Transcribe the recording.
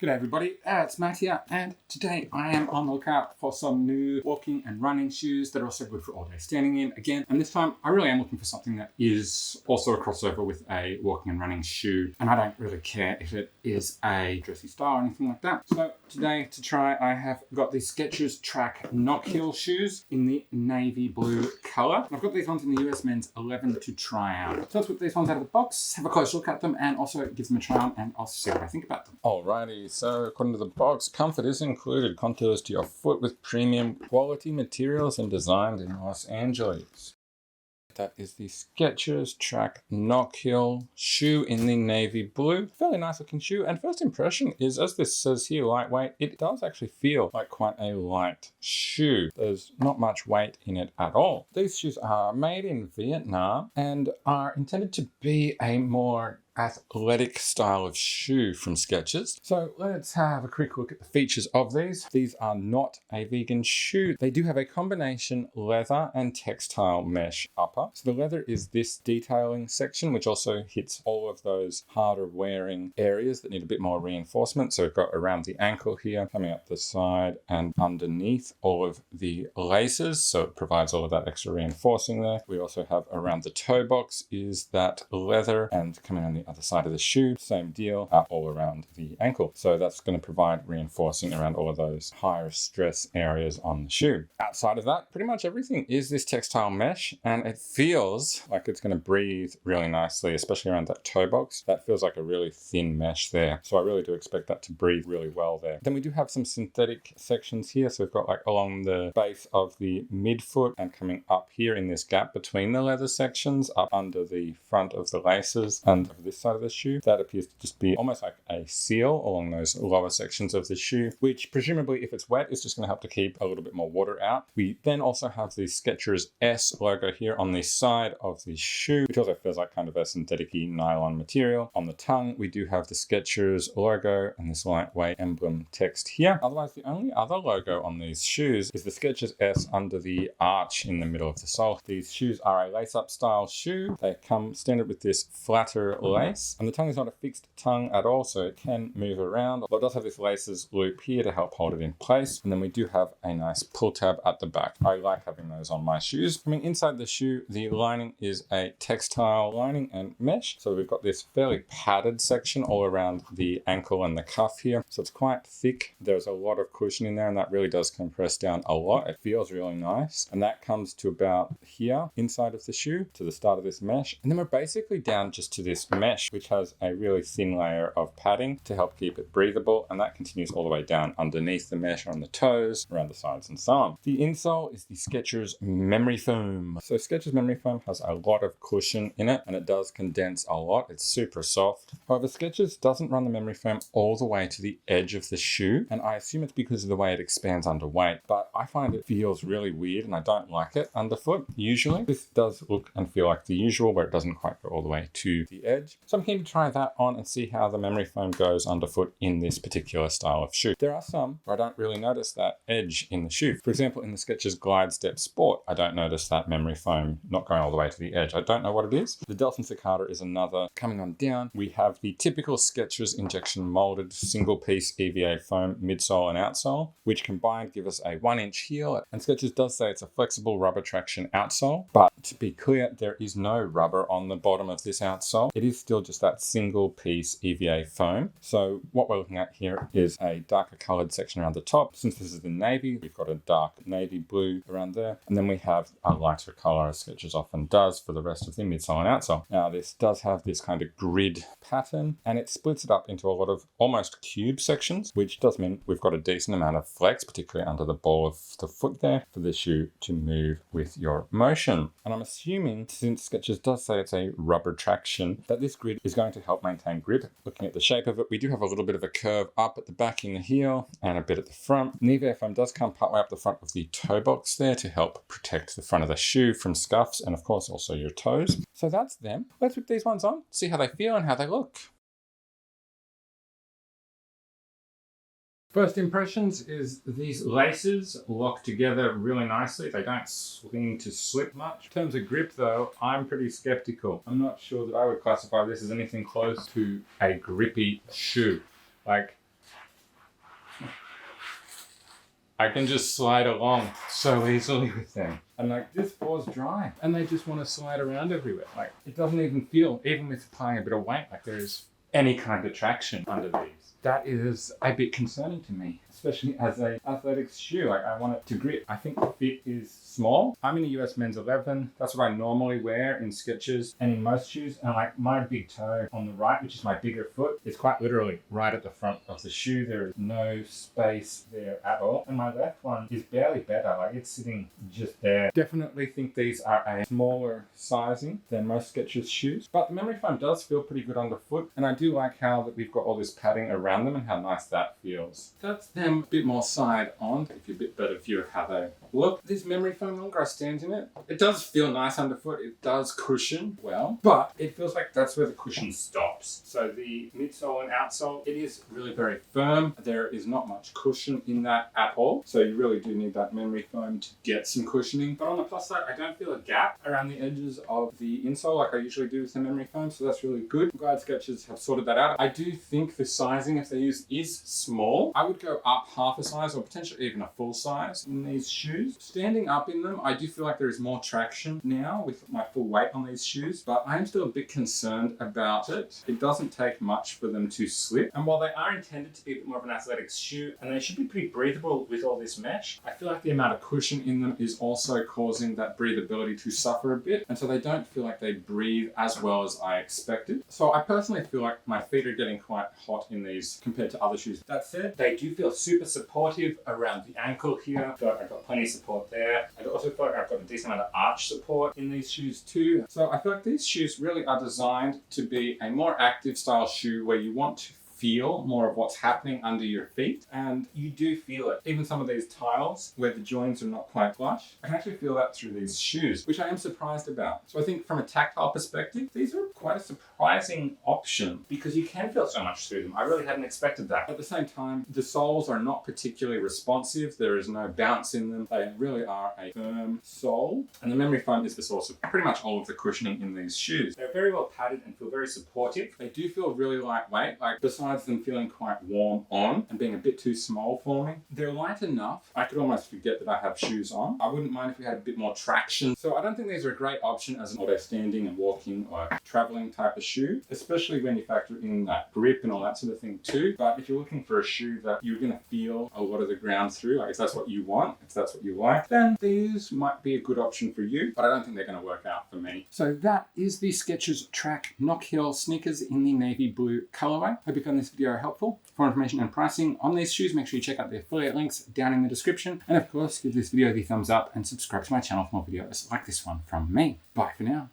G'day everybody, it's Matt here, and today I am on the lookout for some new walking and running shoes that are also good for all day standing in again. And this time I really am looking for something that is also a crossover with a walking and running shoe, and I don't really care if it is a dressy style or anything like that. So today to try I have got the Skechers Track Knockhill shoes in the navy blue colour. I've got these ones in the US men's 11 to try out. So let's whip these ones out of the box, have a close look at them, and also give them a try on, and I'll see what I think about them. Alrighty, so according to the box, comfort is included. Contours to your foot with premium quality materials and designed in Los Angeles. That is the Skechers Track Knockhill shoe in the navy blue. Fairly nice looking shoe, and first impression is, as this says here, lightweight. It does actually feel like quite a light shoe. There's not much weight in it at all. These shoes are made in Vietnam and are intended to be a more athletic style of shoe from Skechers. So let's have a quick look at the features of these. These are not a vegan shoe. They do have a combination leather and textile mesh upper. So the leather is this detailing section, which also hits all of those harder wearing areas that need a bit more reinforcement. So we've got around the ankle here, coming up the side and underneath all of the laces. So it provides all of that extra reinforcing there. We also have around the toe box is that leather, and coming on the other side of the shoe, same deal, all around the ankle. So that's going to provide reinforcing around all of those higher stress areas on the shoe. Outside of that, pretty much everything is this textile mesh, and it feels like it's going to breathe really nicely, especially around that toe box. That feels like a really thin mesh there. So I really do expect that to breathe really well there. Then we do have some synthetic sections here. So we've got like along the base of the midfoot and coming up here in this gap between the leather sections, up under the front of the laces and of this side of the shoe. That appears to just be almost like a seal along those lower sections of the shoe, which presumably if it's wet is just going to help to keep a little bit more water out. We then also have the Skechers S logo here on the side of the shoe, which also feels like kind of a synthetic-y nylon material. On the tongue, we do have the Skechers logo and this lightweight emblem text here. Otherwise, the only other logo on these shoes is the Skechers S under the arch in the middle of the sole. These shoes are a lace-up style shoe. They come standard with this flatter lace, and the tongue is not a fixed tongue at all, so it can move around. But it does have this laces loop here to help hold it in place, and then we do have a nice pull tab at the back. I like having those on my shoes. Coming inside the shoe, the lining is a textile lining and mesh, so we've got this fairly padded section all around the ankle and the cuff here, so it's quite thick. There's a lot of cushion in there, and that really does compress down a lot. It feels really nice, and that comes to about here inside of the shoe to the start of this mesh, and then we're basically down just to this mesh, which has a really thin layer of padding to help keep it breathable, and that continues all the way down underneath the mesh on the toes, around the sides and so on. The insole is the Skechers Memory Foam. So Skechers Memory Foam has a lot of cushion in it, and it does condense a lot. It's super soft. However, Skechers doesn't run the memory foam all the way to the edge of the shoe, and I assume it's because of the way it expands under weight, but I find it feels really weird and I don't like it underfoot usually. This does look and feel like the usual, where it doesn't quite go all the way to the edge. So I'm keen to try that on and see how the memory foam goes underfoot in this particular style of shoe. There are some where I don't really notice that edge in the shoe. For example, in the Skechers Glide Step Sport, I don't notice that memory foam not going all the way to the edge. I don't know what it is. The Delta Cicada is another. Coming on down, we have the typical Skechers injection molded single piece EVA foam midsole and outsole, which combined give us a 1-inch heel. And Skechers does say it's a flexible rubber traction outsole, but to be clear, there is no rubber on the bottom of this outsole. It is still just that single piece EVA foam. So what we're looking at here is a darker colored section around the top. Since this is the navy, we've got a dark navy blue around there. And then we have a lighter color, as Skechers often does, for the rest of the midsole and outsole. Now this does have this kind of grid pattern, and it splits it up into a lot of almost cube sections, which does mean we've got a decent amount of flex, particularly under the ball of the foot there, for the shoe to move with your motion. And I'm assuming, since Skechers does say it's a rubber traction, that this grid is going to help maintain grip. Looking at the shape of it, we do have a little bit of a curve up at the back in the heel and a bit at the front. The EVA foam does come partway up the front of the toe box there to help protect the front of the shoe from scuffs, and of course also your toes. So that's them. Let's put these ones on, see how they feel and how they look. First impressions is these laces lock together really nicely. They don't seem to slip much. In terms of grip though, I'm pretty skeptical. I'm not sure that I would classify this as anything close to a grippy shoe. Like, I can just slide along so easily with them. And like this floor's dry and they just want to slide around everywhere. Like it doesn't even feel, even with applying a bit of weight, like there's any kind of traction under these. That is a bit concerning to me, especially as a athletics shoe. Like I want it to grip. I think the fit is small. I'm in a US men's 11. That's what I normally wear in Skechers and in most shoes. And like my big toe on the right, which is my bigger foot, is quite literally right at the front of the shoe. There is no space there at all. And my left one is barely better. Like it's sitting just there. Definitely think these are a smaller sizing than most Skechers shoes. But the memory foam does feel pretty good underfoot. And I do like how that we've got all this padding around them and how nice that feels. That's them a bit more side on to give you a bit better view of how they look. This memory foam, the longer I stand in it, it does feel nice underfoot. It does cushion well, but it feels like that's where the cushion stops. So the midsole and outsole, it is really very firm. There is not much cushion in that at all. So you really do need that memory foam to get some cushioning. But on the plus side, I don't feel a gap around the edges of the insole like I usually do with the memory foam. So that's really good. I'm glad Skechers have sorted that out. I do think the sizing, if they use, is small. I would go up half a size or potentially even a full size in these shoes. Standing up in them, I do feel like there is more traction now with my full weight on these shoes, but I am still a bit concerned about it. It doesn't take much for them to slip. And while they are intended to be a bit more of an athletics shoe, and they should be pretty breathable with all this mesh, I feel like the amount of cushion in them is also causing that breathability to suffer a bit. And so they don't feel like they breathe as well as I expected. So I personally feel like my feet are getting quite hot in these compared to other shoes. That said, they do feel super supportive around the ankle here. I feel like I've got plenty of support there. I also feel like I've got a decent amount of arch support in these shoes too. So I feel like these shoes really are designed to be a more active style shoe where you want to feel more of what's happening under your feet, and you do feel it. Even some of these tiles where the joints are not quite flush, I can actually feel that through these shoes, which I am surprised about. So I think from a tactile perspective, these are quite a surprising option because you can feel so much through them. I really hadn't expected that. At the same time, the soles are not particularly responsive. There is no bounce in them. They really are a firm sole, and the memory foam is the source of pretty much all of the cushioning in these shoes. They're very well padded and feel very supportive. They do feel really lightweight, like besides them feeling quite warm on and being a bit too small for me, they're light enough. I could almost forget that I have shoes on. I wouldn't mind if we had a bit more traction. So I don't think these are a great option as an all-day standing and walking or traveling type of shoe, especially when you factor in that grip and all that sort of thing too. But if you're looking for a shoe that you're going to feel a lot of the ground through, like if that's what you want, if that's what you like, then these might be a good option for you, but I don't think they're going to work out for me. So that is the Skechers Track Knockhill sneakers in the navy blue colorway. Hope you found this video helpful. For information and pricing on these shoes, make sure you check out the affiliate links down in the description. And of course, give this video the thumbs up and subscribe to my channel for more videos like this one from me. Bye for now.